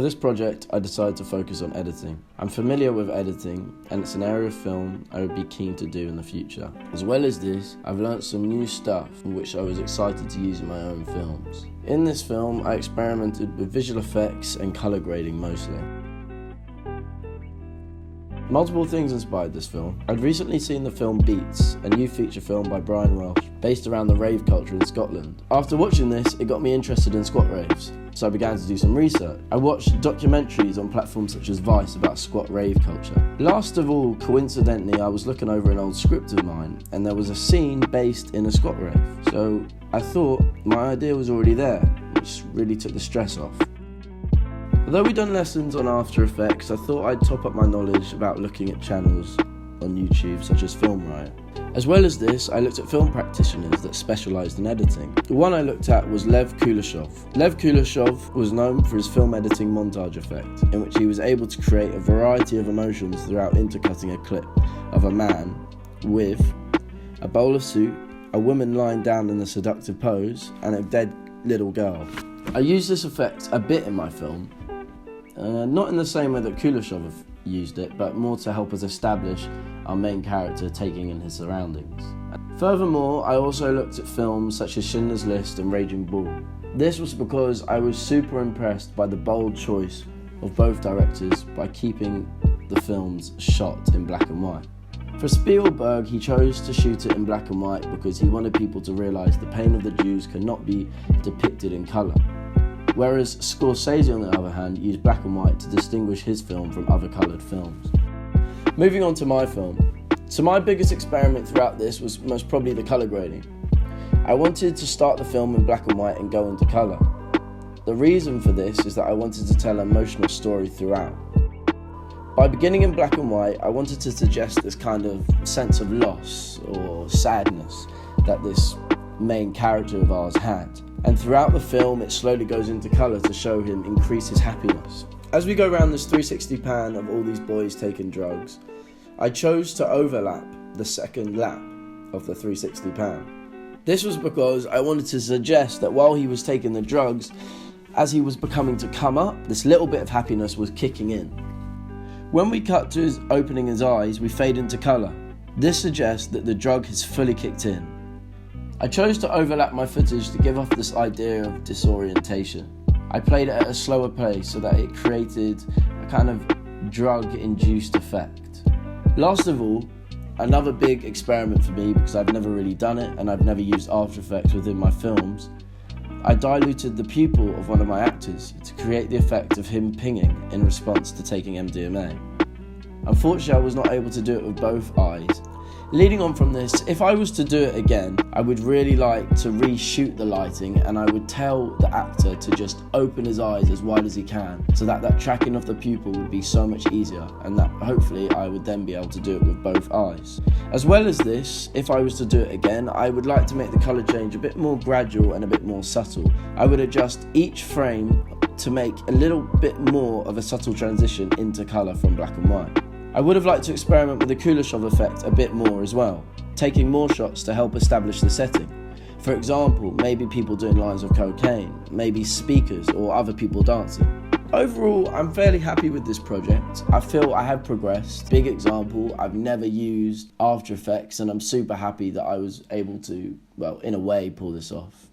this project, I decided to focus on editing. I'm familiar with editing, and it's an area of film I would be keen to do in the future. As well as this, I've learnt some new stuff which I was excited to use in my own films. In this film, I experimented with visual effects and colour grading mostly. Multiple things inspired this film. I'd recently seen the film Beats, a new feature film by Brian Welsh, based around the rave culture in Scotland. After watching this, it got me interested in squat raves, so I began to do some research. I watched documentaries on platforms such as Vice about squat rave culture. Last of all, coincidentally, I was looking over an old script of mine, and there was a scene based in a squat rave. So I thought my idea was already there, which really took the stress off. Although we'd done lessons on After Effects, I thought I'd top up my knowledge about looking at channels on YouTube such as Film Riot. As well as this, I looked at film practitioners that specialised in editing. The one I looked at was Lev Kuleshov. Lev Kuleshov was known for his film editing montage effect, in which he was able to create a variety of emotions throughout intercutting a clip of a man with a bowler suit, a woman lying down in a seductive pose, and a dead little girl. I used this effect a bit in my film, not in the same way that Kuleshov used it, but more to help us establish our main character taking in his surroundings. Furthermore, I also looked at films such as Schindler's List and Raging Bull. This was because I was super impressed by the bold choice of both directors by keeping the films shot in black and white. For Spielberg, he chose to shoot it in black and white because he wanted people to realise the pain of the Jews cannot be depicted in colour. Whereas Scorsese, on the other hand, used black and white to distinguish his film from other coloured films. Moving on to my film. So my biggest experiment throughout this was most probably the colour grading. I wanted to start the film in black and white and go into colour. The reason for this is that I wanted to tell an emotional story throughout. By beginning in black and white, I wanted to suggest this kind of sense of loss or sadness that this main character of ours had. And throughout the film, it slowly goes into colour to show him increase his happiness. As we go around this 360 pan of all these boys taking drugs, I chose to overlap the second lap of the 360 pan. This was because I wanted to suggest that while he was taking the drugs, as he was becoming to come up, this little bit of happiness was kicking in. When we cut to his opening his eyes, we fade into colour. This suggests that the drug has fully kicked in. I chose to overlap my footage to give off this idea of disorientation. I played it at a slower pace so that it created a kind of drug-induced effect. Last of all, another big experiment for me, because I've never really done it and I've never used After Effects within my films, I diluted the pupil of one of my actors to create the effect of him pinging in response to taking MDMA. Unfortunately, I was not able to do it with both eyes. Leading on from this, if I was to do it again, I would really like to reshoot the lighting, and I would tell the actor to just open his eyes as wide as he can, so that tracking of the pupil would be so much easier, and that hopefully I would then be able to do it with both eyes. As well as this, if I was to do it again, I would like to make the colour change a bit more gradual and a bit more subtle. I would adjust each frame to make a little bit more of a subtle transition into colour from black and white. I would have liked to experiment with the Kuleshov effect a bit more as well, taking more shots to help establish the setting. For example, maybe people doing lines of cocaine, maybe speakers or other people dancing. Overall, I'm fairly happy with this project. I feel I have progressed. Big example, I've never used After Effects, and I'm super happy that I was able to, well, in a way, pull this off.